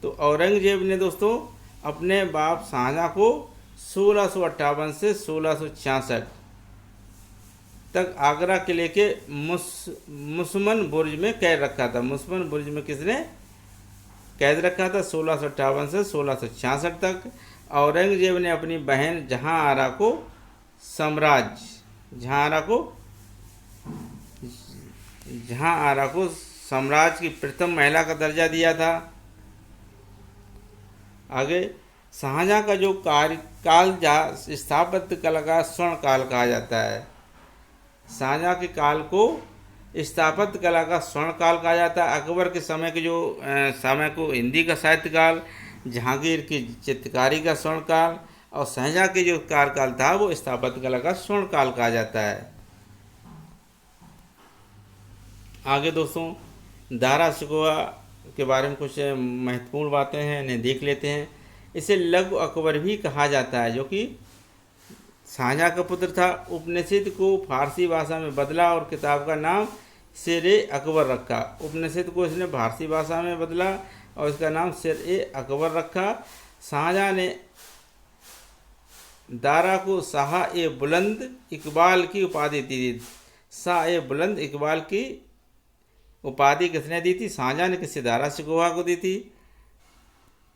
तो औरंगजेब ने दोस्तों अपने बाप शाहजहाँ को 1658 से 1666 तक आगरा किले के मुसमन बुर्ज में कैद रखा था। मुसमन बुर्ज में किसने कैद रखा था 1658 से 1666 तक। औरंगजेब ने अपनी बहन जहांआरा को साम्राज्य की प्रथम महिला का दर्जा दिया था। आगे शाहजहाँ का जो कार्यकाल स्थापत्य कला का स्वर्ण काल कहा जाता है। शाहजहाँ के काल को स्थापत्य कला का स्वर्ण काल कहा जाता है। अकबर के समय के जो समय को हिंदी का साहित्य काल, जहांगीर की चित्रकारी का स्वर्ण काल और शाहजहाँ के जो कार्यकाल था वो स्थापत्य कला का स्वर्ण काल कहा जाता है। आगे दोस्तों दारा शिकोहा के बारे में कुछ महत्वपूर्ण बातें हैं, इन्हें देख लेते हैं। इसे लघु अकबर भी कहा जाता है, जो कि शाहजहाँ का पुत्र था। उपनिषद को फारसी भाषा में बदला और किताब का नाम शेर-ए अकबर रखा। उपनिषद को इसने फारसी भाषा में बदला और इसका नाम शेर-ए अकबर रखा। शाहजहाँ ने दारा को शाह-ए बुलंद इकबाल की उपाधि दी थी। शाह-ए बुलंद इकबाल की उपाधि किसने दी थी, शाहजहाँ ने। किससे, दारा शिकोहा को दी थी।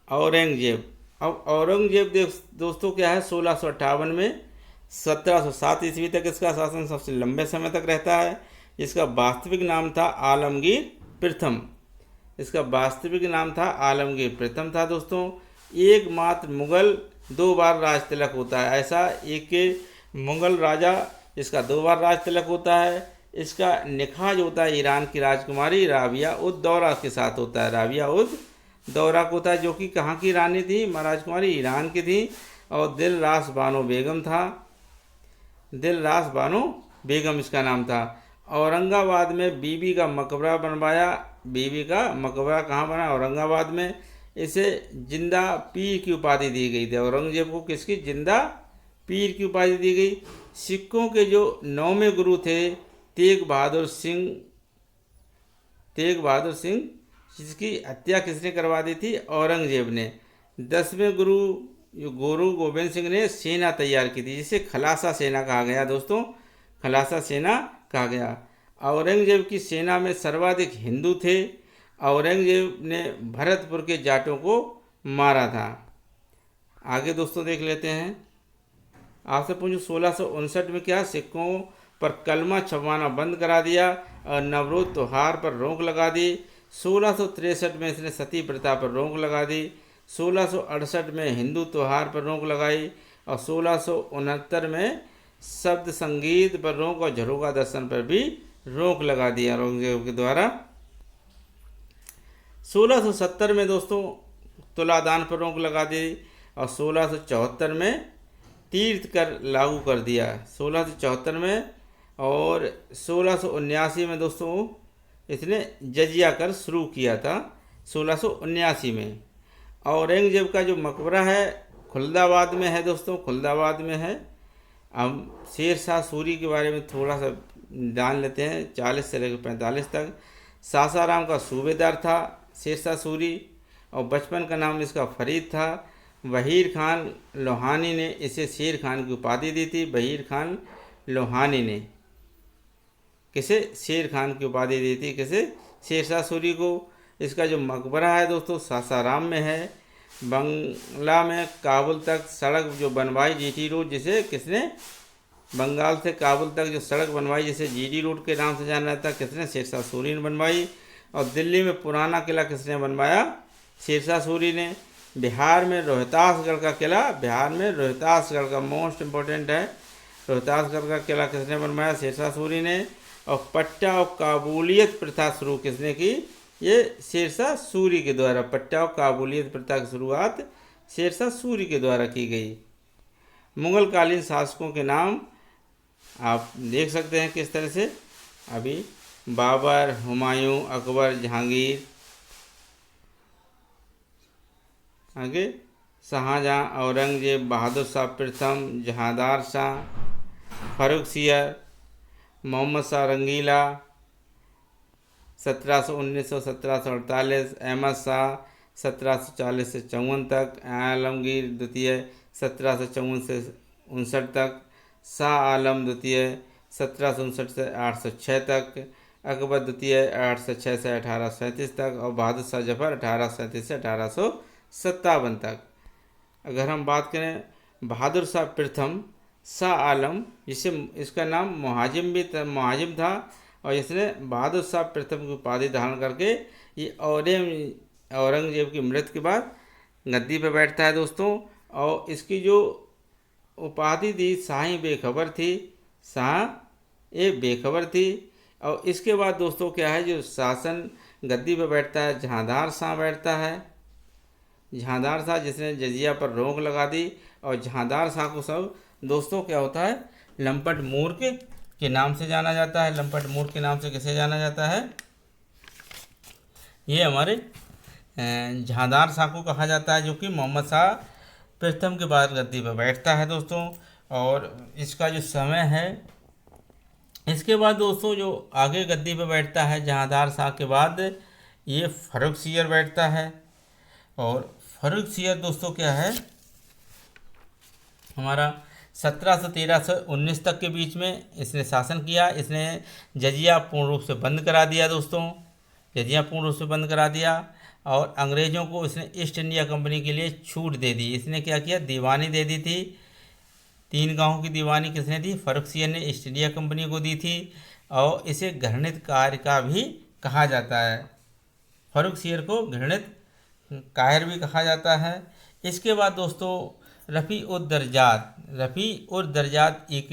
औरंगजेब, अब औरंगजेब दोस्तों क्या है 1658 में 1707 ईस्वी तक इसका शासन सबसे लंबे समय तक रहता है। इसका वास्तविक नाम था आलमगीर प्रथम। इसका वास्तविक नाम था आलमगीर प्रथम था दोस्तों। एकमात्र मुगल 2 बार राज तिलक होता है। ऐसा एक मुगल राजा जिसका 2 बार राज तिलक होता है। इसका निकाह जो होता है ईरान की राजकुमारी राबिया उद दौरा के साथ होता है। राबिया उद दौरा को होता है, जो कि कहाँ की रानी थी, राजकुमारी ईरान की थी। और दिलरास बानो बेगम था। दिलरास बानो बेगम इसका नाम था। औरंगाबाद में बीबी का मकबरा बनवाया। बीबी का मकबरा कहाँ बना, औरंगाबाद में। इसे जिंदा पीर की उपाधि दी गई थी। औरंगजेब को किसकी, जिंदा पीर की उपाधि दी गई। सिखों के जो 9वें गुरु थे तेग बहादुर सिंह, जिसकी हत्या किसने करवा दी थी, औरंगजेब ने। 10वें गुरु गोबिंद सिंह ने सेना तैयार की थी, जिसे खलासा सेना कहा गया दोस्तों। खलासा सेना कहा गया। औरंगजेब की सेना में सर्वाधिक हिंदू थे। औरंगजेब ने भरतपुर के जाटों को मारा था। आगे दोस्तों देख लेते हैं। आपसे पूछूं 1659 में क्या सिखों पर कलमा छपवाना बंद करा दिया और नवरोज त्योहार पर रोक लगा दी। 1663 में इसने सती प्रथा पर रोक लगा दी। 1668 में हिंदू त्योहार पर रोक लगाई और 1669 में शब्द संगीत पर रोक और झरोखा दर्शन पर भी रोक लगा दिया औरंगजेब के द्वारा। 1670 में दोस्तों तुलादान पर रोक लगा दी और 1674 में तीर्थ कर लागू कर दिया। 1674 में और 1679 में दोस्तों इसने जजिया कर शुरू किया था 1679 में। औरंगजेब का जो मकबरा है खुलदाबाद में है दोस्तों, खुलदाबाद में है। अब शेर शाह सूरी के बारे में थोड़ा सा जान लेते हैं। 40 से लेकर 45 तक सासाराम का सूबेदार था शेर शाह सूरी, और बचपन का नाम इसका फरीद था। वहीर खान लोहानी ने इसे शेर खान की उपाधि दी थी। वहीर खान लोहानी ने किसे शेर खान की उपाधि दी थी, किसे शेर शाह सूरी को। इसका जो मकबरा है दोस्तों सासाराम में है। बंगला में काबुल तक सड़क जो बनवाई जीटी रोड, जिसे किसने बंगाल से काबुल तक जो सड़क बनवाई जिसे जीटी रोड के नाम से जाना जाता है, किसने शेर शाह सूरी ने बनवाई। और दिल्ली में पुराना किला किसने बनवाया, शेर शाह सूरी ने। बिहार में रोहतासगढ़ का किला, बिहार में रोहतासगढ़ का मोस्ट इम्पोर्टेंट है, रोहतासगढ़ का किला किसने बनवाया, शेर शाह सूरी ने। और पट्टा और काबूलियत प्रथा शुरू किसने की, ये शेर शाह सूरी के द्वारा। पट्टा और काबूलियत प्रथा की शुरुआत शेर शाह सूरी के द्वारा की गई। मुगल कालीन शासकों के नाम आप देख सकते हैं किस तरह से, अभी बाबर, हुमायूं, अकबर, जहांगीर, आगे शाहजहां, औरंगजेब, बहादुर शाह प्रथम, जहांदार शाह, फारूक सियर, मोहम्मद शाह रंगीला 1719 से 1748, अहमद शाह 1740 से 54 तक, आलमगीर द्वितीय 1754 से 59 तक, शाह आलम द्वितीय 1759 से 806 तक, अकबर द्वितीय 806 से 1837 तक, और बहादुर शाह जफर 1837 से 1857 तक। अगर हम बात करें बहादुर शाह प्रथम शाह आलम, जिसे इसका नाम मुहाजिम था, और इसने बहादुर शाह प्रथम की उपाधि धारण करके ये औरंगजेब की मृत्यु के बाद गद्दी पर बैठता है दोस्तों। और इसकी जो उपाधि थी शाही बेखबर थी, शाह ए बेखबर थी। और इसके बाद दोस्तों क्या है, जो शासन गद्दी पर बैठता है जहांदार शाह बैठता है। जहांदार शाह जिसने जजिया पर रोक लगा दी। और जहांदार शाह को सब दोस्तों क्या होता है, लंपट मूर्ख के नाम से जाना जाता है। लंपट मूर्ख के नाम से किसे जाना जाता है, ये हमारे जहांदार शाह को कहा जाता है, जो कि मोहम्मद शाह प्रथम के बाद गद्दी पर बैठता है दोस्तों। और इसका जो समय है, इसके बाद दोस्तों जो आगे गद्दी पर बैठता है जहांदार शाह के बाद, ये फारूक सियर बैठता है। और फारूक सियर दोस्तों क्या है, हमारा 1713 से 19 तक के बीच में इसने शासन किया। इसने जजिया पूर्ण रूप से बंद करा दिया दोस्तों, जजिया पूर्ण रूप से बंद करा दिया। और अंग्रेज़ों को इसने ईस्ट इंडिया कंपनी के लिए छूट दे दी। इसने क्या किया, दीवानी दे दी थी। 3 गाँवों की दीवानी किसने दी, फारूक सियर ने ईस्ट इंडिया कंपनी को दी थी। और इसे घृणित कार्य का भी कहा जाता है, फारूक सियर को घृणित कायर भी कहा जाता है। इसके बाद दोस्तों रफ़ी उद दर्जात एक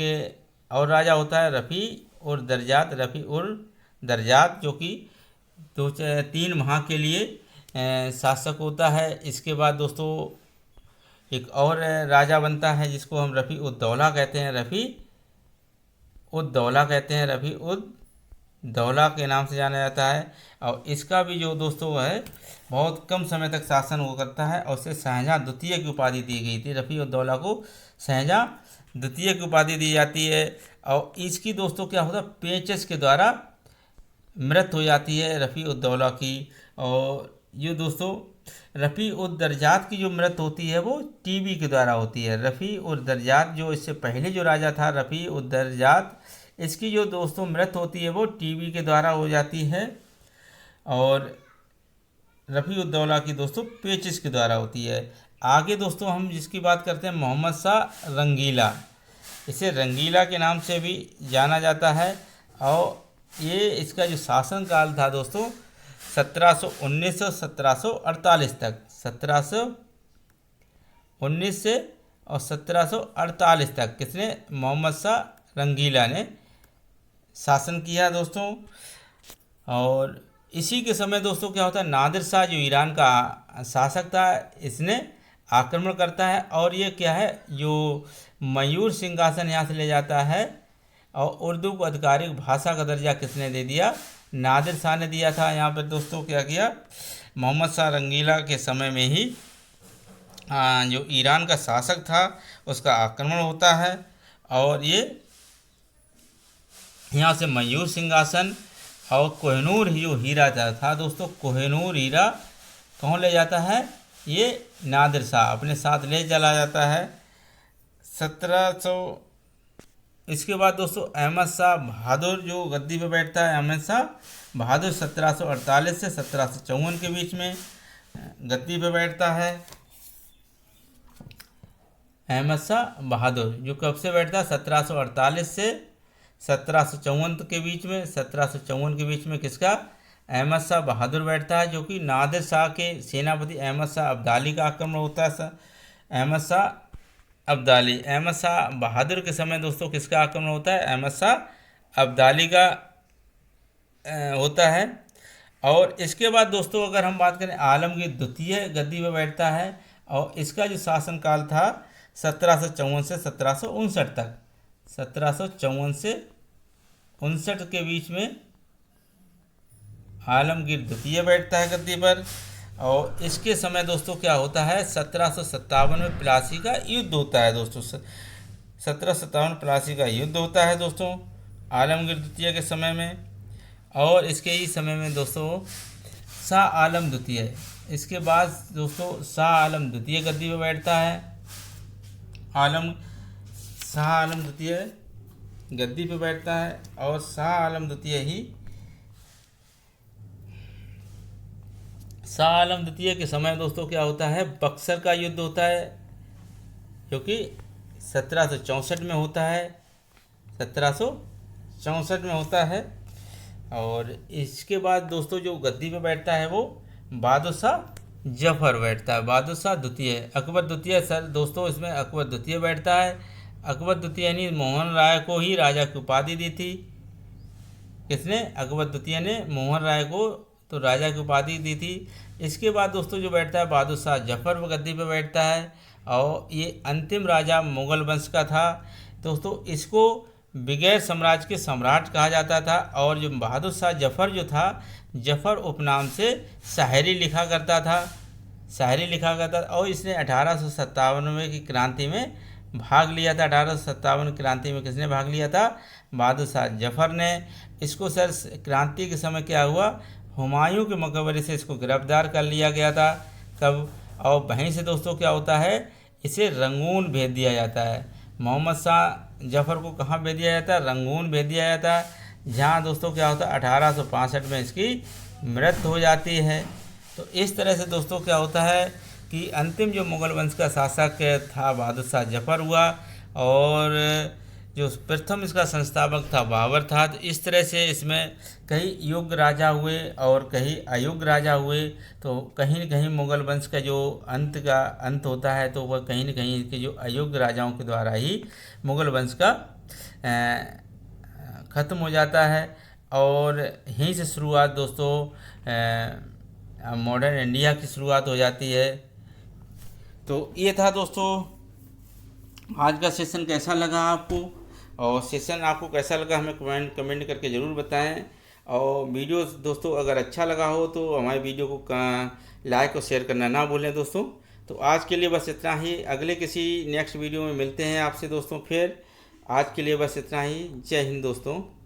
और राजा होता है, रफ़ी उद दर्जात जो कि 3 माह के लिए शासक होता है। इसके बाद दोस्तों एक और राजा बनता है जिसको हम रफ़ी उद दौला कहते हैं, रफ़ी उद दौला के नाम से जाना जाता है। और इसका भी जो दोस्तों है बहुत कम समय तक शासन वो करता है, और उसे शाहजहां द्वितीय की उपाधि दी गई थी। रफ़ी उद दौला को शाहजहां द्वितीय की उपाधि दी जाती है। और इसकी दोस्तों क्या होता है, पेचस के द्वारा मृत्यु हो जाती है रफ़ी उद दौला की। और ये दोस्तों रफ़ी उद दर्जात की जो मृत्यु होती है वो टीबी के द्वारा होती है। रफ़ी उद दर्जात जो इससे पहले जो राजा था रफ़ी उद दर्जात, इसकी जो दोस्तों मृत्यु होती है वो टीबी के द्वारा हो जाती है। और रफ़ी उद दौला की दोस्तों पेचिस के द्वारा होती है। आगे दोस्तों हम जिसकी बात करते हैं मोहम्मद शाह रंगीला, इसे रंगीला के नाम से भी जाना जाता है। और ये इसका जो शासनकाल था दोस्तों 1719 से 1748 तक, 1719 से और 1748 तक किसने, मोहम्मद शाह रंगीला ने शासन किया दोस्तों। और इसी के समय दोस्तों क्या होता है, नादिर शाह जो ईरान का शासक था, इसने आक्रमण करता है। और ये क्या है, जो मयूर सिंहासन यहाँ से ले जाता है। और उर्दू को आधिकारिक भाषा का दर्जा किसने दे दिया, नादिर शाह ने दिया था। यहाँ पर दोस्तों क्या किया, मोहम्मद शाह रंगीला के समय में ही जो ईरान का शासक था उसका आक्रमण होता है, और ये यहाँ से मयूर सिंहासन और कोहिनूर जो हीरा था दोस्तों, कोहिनूर हीरा कौन ले जाता है? ये नादिर शाह अपने साथ ले चला जाता है 1700। इसके बाद दोस्तों अहमद शाह बहादुर जो गद्दी पे बैठता है, अहमद शाह बहादुर 1748 से 1754 के बीच में गद्दी पे बैठता है। अहमद शाह बहादुर जो कब से बैठता है? 1748 से 1754 के बीच में। 1754 के बीच में किसका? अहमद शाह बहादुर बैठता है, जो कि नादिर शाह के सेनापति अहमद शाह अब्दाली का आक्रमण होता है। अहमद शाह अब्दाली, अहमद शाह बहादुर के समय दोस्तों किसका आक्रमण होता है? अहमद शाह अब्दाली का होता है। और इसके बाद दोस्तों अगर हम बात करें, आलमगीर द्वितीय गद्दी पर बैठता है, और इसका जो शासनकाल था 1754 से 1759 तक, 1754 से 59 के बीच में आलमगीर द्वितीय बैठता है गद्दी पर। और इसके समय दोस्तों क्या होता है? 1757 में प्लासी का युद्ध होता है दोस्तों। 1757 प्लासी का युद्ध होता है दोस्तों आलमगीर द्वितीय के समय में। और इसके ही समय में दोस्तों शाह आलम द्वितीय, इसके बाद दोस्तों शाह आलम द्वितीय गद्दी पर बैठता है। शाह आलम द्वितीय गद्दी पे बैठता है, और शाह आलम द्वितीय के समय दोस्तों क्या होता है? बक्सर का युद्ध होता है, जो कि 1764 में होता है, 1764 में होता है। और इसके बाद दोस्तों जो गद्दी पे बैठता है वो बहादुर शाह जफर बैठता है, बहादुर शाह द्वितीय। अकबर द्वितीय सर दोस्तों इसमें अकबर द्वितीय बैठता है। अकबर द्वितीय ने मोहन राय को ही राजा की उपाधि दी थी। किसने? अकबर द्वितीय ने मोहन राय को तो राजा की उपाधि दी थी। इसके बाद दोस्तों जो बैठता है बहादुर शाह जफर वो गद्दी पे बैठता है, और ये अंतिम राजा मुगल वंश का था दोस्तों। इसको बिगैर साम्राज्य के सम्राट कहा जाता था। और जो बहादुर शाह जफर जो था, जफर उपनाम से शायरी लिखा करता था, और इसने 1857 की क्रांति में भाग लिया था। 1857 क्रांति में किसने भाग लिया था? बहादुर शाह जफर ने। इसको सर क्रांति के समय क्या हुआ? हुमायूं के मकबरे से इसको गिरफ्तार कर लिया गया था कब, और वहीं से दोस्तों क्या होता है? इसे रंगून भेज दिया जाता है। मोहम्मद शाह जफर को कहाँ भेज दिया जाता है? रंगून भेज दिया जाता है, जहाँ दोस्तों क्या होता है? 1865 में इसकी मृत्यु हो जाती है। तो इस तरह से दोस्तों क्या होता है कि अंतिम जो मुगल वंश का शासक था बहादुर शाह जफर हुआ, और जो प्रथम इसका संस्थापक था बाबर था। तो इस तरह से इसमें कई योग्य राजा हुए और कई अयोग्य राजा हुए। तो कहीं न कहीं मुगल वंश का जो अंत होता है, तो वह कहीं न कहीं इसके जो अयोग्य राजाओं के द्वारा ही मुगल वंश का ख़त्म हो जाता है। और यहीं से शुरुआत दोस्तों मॉडर्न इंडिया की शुरुआत हो जाती है। तो ये था दोस्तों आज का सेशन। कैसा लगा आपको, और सेशन आपको कैसा लगा हमें कमेंट करके ज़रूर बताएं। और वीडियो दोस्तों अगर अच्छा लगा हो तो हमारे वीडियो को लाइक और शेयर करना ना भूलें दोस्तों। तो आज के लिए बस इतना ही। अगले किसी नेक्स्ट वीडियो में मिलते हैं आपसे दोस्तों। फिर आज के लिए बस इतना ही। जय हिंद दोस्तों।